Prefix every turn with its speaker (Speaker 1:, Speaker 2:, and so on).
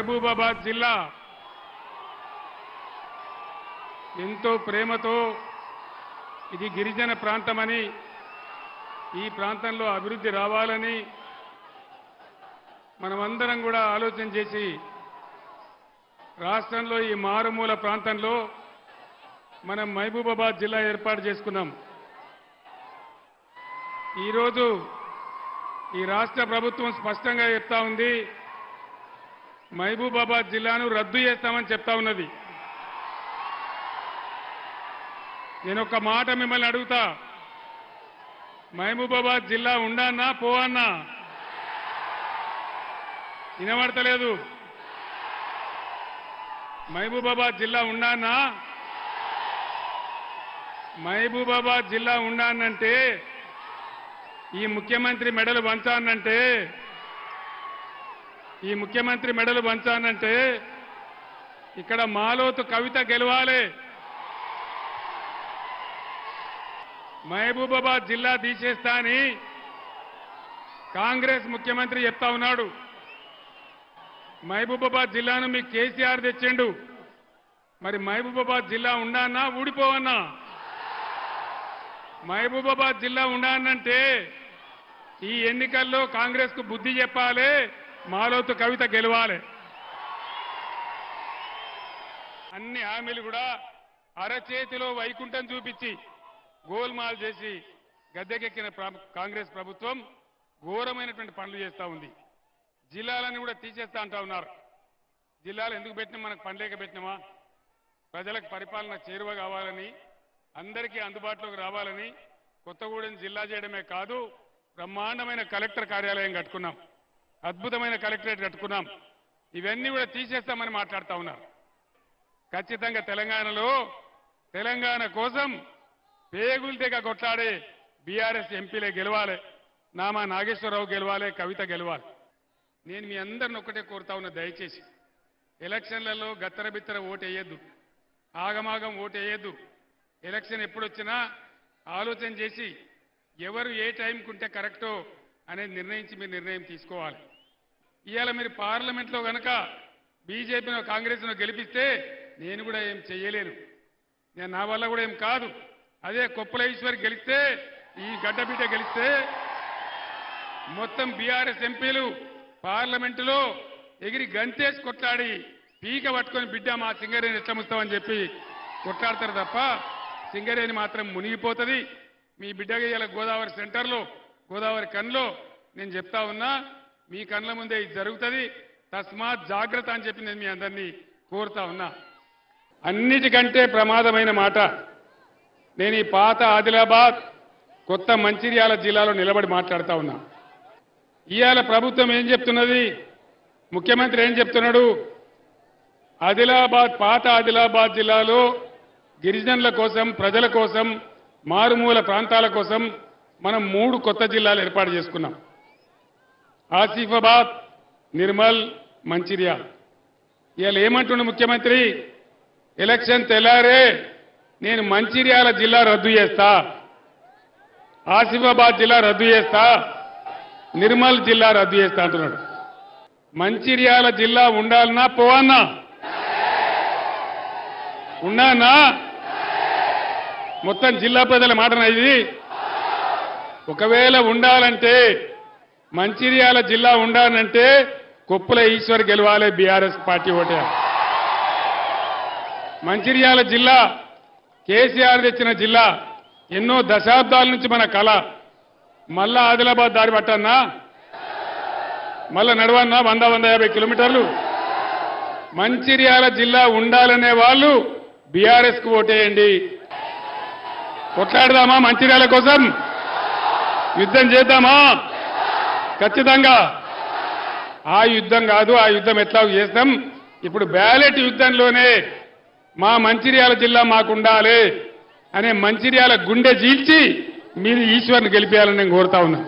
Speaker 1: మహబూబాబాద్ జిల్లా ఎంతో ప్రేమతో ఇది గిరిజన ప్రాంతమని, ఈ ప్రాంతంలో అభివృద్ధి రావాలని మనమందరం కూడా ఆలోచన చేసి రాష్ట్రంలో ఈ మారుమూల ప్రాంతంలో మనం మహబూబాబాద్ జిల్లా ఏర్పాటు చేసుకున్నాం. ఈరోజు ఈ రాష్ట్ర ప్రభుత్వం స్పష్టంగా చెప్తా ఉంది, మహబూబాబాద్ జిల్లాను రద్దు చేస్తామని చెప్తా ఉన్నది. నేను ఒక మాట మిమ్మల్ని అడుగుతా, మహబూబాబాద్ జిల్లా ఉండన్నా పోవన్నా? వినబడతలేదు. మహబూబాబాద్ జిల్లా ఉండన్నా? మహబూబాబాద్ జిల్లా ఉండానంటే ఈ ముఖ్యమంత్రి మెడలు వంచానంటే, ఇక్కడ మాలోతు కవిత గెలవాలి. మహబూబాబాద్ జిల్లా తీసేస్తా అని కాంగ్రెస్ ముఖ్యమంత్రి చెప్తా ఉన్నాడు. మహబూబాబాద్ జిల్లాను మీకు కేసీఆర్ తెచ్చిండు. మరి మహబూబాబాద్ జిల్లా ఉండన్నా ఊడిపోవన్నా? మహబూబాబాద్ జిల్లా ఉండాలంటే ఈ ఎన్నికల్లో కాంగ్రెస్ కు బుద్ధి చెప్పాలి, మాలోతు కవిత గెలవాలి. అన్ని హామీలు కూడా అరచేతిలో వైకుంఠం చూపించి గోల్మాల్ చేసి గద్దెకెక్కిన కాంగ్రెస్ ప్రభుత్వం ఘోరమైనటువంటి పనులు చేస్తూ ఉంది. జిల్లాలను కూడా తీసేస్తా అంటా ఉన్నారు. జిల్లాలు ఎందుకు పెట్టినా? మనకు పనిలేక పెట్టినామా? ప్రజలకు పరిపాలన చేరువ కావాలని, అందరికీ అందుబాటులోకి రావాలని కొత్తగూడెం జిల్లా చేయడమే కాదు, బ్రహ్మాండమైన కలెక్టర్ కార్యాలయం కట్టుకున్నాం, అద్భుతమైన కలెక్టరేట్ కట్టుకున్నాం. ఇవన్నీ కూడా తీసేస్తామని మాట్లాడుతూ ఉన్నారు. ఖచ్చితంగా తెలంగాణ కోసం పేగులు తెగ కొట్లాడే బీఆర్ఎస్ ఎంపీలే గెలవాలి. నామా నాగేశ్వరరావు గెలవాలి, కవిత గెలవాలి. నేను మీ అందరిని ఒక్కటే కోరుతా ఉన్నా, దయచేసి ఎలక్షన్లలో గత్తరబిత్తర ఓటు వేయద్దు, ఆగమాగం ఓటు వేయద్దు. ఎలక్షన్ ఎప్పుడొచ్చినా ఆలోచన చేసి ఎవరు ఏ టైంకి ఉంటే కరెక్టో అనేది నిర్ణయించి మీరు నిర్ణయం తీసుకోవాలి. ఇవాళ మీరు పార్లమెంట్లో కనుక బీజేపీనో కాంగ్రెస్నో గెలిపిస్తే నేను కూడా ఏం చెయ్యలేను, నా వల్ల కూడా ఏం కాదు. అదే కొప్పుల ఈశ్వర్ గెలిస్తే, ఈ గడ్డబిడ్డ గెలిస్తే మొత్తం బీఆర్ఎస్ ఎంపీలు పార్లమెంటులో ఎగిరి గంతేసి కొట్లాడి పీక పట్టుకొని బిడ్డ మా సింగరేణి ఎట్లా ముస్తామని చెప్పి కొట్లాడతారు తప్ప సింగరేణి మాత్రం మునిగిపోతుంది. మీ బిడ్డగా ఇలా గోదావరి సెంటర్లో, గోదావరి కన్లో నేను చెప్తా ఉన్నా, మీ కళ్ళ ముందే ఇది జరుగుతుంది. తస్మాత్ జాగ్రత్త అని చెప్పి నేను మీ అందరినీ కోరుతా ఉన్నా. అన్నిటికంటే ప్రమాదమైన మాట, నేను ఈ పాత ఆదిలాబాద్ కొత్త మంచిర్యాల జిల్లాలో నిలబడి మాట్లాడుతా ఉన్నా. ఇవాళ ప్రభుత్వం ఏం చెప్తున్నది, ముఖ్యమంత్రి ఏం చెప్తున్నాడు? పాత ఆదిలాబాద్ జిల్లాలో గిరిజనుల కోసం, ప్రజల కోసం, మారుమూల ప్రాంతాల కోసం మనం 3 కొత్త జిల్లాలు ఏర్పాటు చేసుకున్నాం. ఆసిఫాబాద్, నిర్మల్, మంచిర్యాల. ఇవాళ ఏమంటున్న ముఖ్యమంత్రి, ఎలక్షన్ తెల్లారే నేను మంచిర్యాల జిల్లా రద్దు చేస్తా, ఆసిఫాబాద్ జిల్లా రద్దు చేస్తా, నిర్మల్ జిల్లా రద్దు చేస్తా అంటున్నాడు. మంచిర్యాల జిల్లా ఉండాలన్నా పోవన్నా? ఉన్నానా? మొత్తం జిల్లా ప్రజల మాటనా ఇది? ఒకవేళ ఉండాలంటే, మంచిర్యాల జిల్లా ఉండాలంటే కొప్పుల ఈశ్వర్ గెలవాలి, బీఆర్ఎస్ పార్టీ ఓటే. మంచిర్యాల జిల్లా కేసీఆర్ తెచ్చిన జిల్లా, ఎన్నో దశాబ్దాల నుంచి మన కళ. మళ్ళా ఆదిలాబాద్ దారి పట్టన్నా? మళ్ళా నడవన్నా 100-150 కిలోమీటర్లు? మంచిర్యాల జిల్లా ఉండాలనే వాళ్ళు బీఆర్ఎస్ కు ఓటేయండి. కొట్లాడదామా? మంచిర్యాల కోసం యుద్ధం చేద్దామా? ఖచ్చితంగా. ఆ యుద్ధం కాదు, ఆ యుద్ధం ఎట్లా చేస్తాం. ఇప్పుడు బ్యాలెట్ యుద్ధంలోనే మా మంచిర్యాల జిల్లా మాకుండాలి అనే మంచిర్యాల గుండె చీల్చి మీరు ఈశ్వర్ని గెలిపేయాలని నేను కోరుతా ఉన్నా.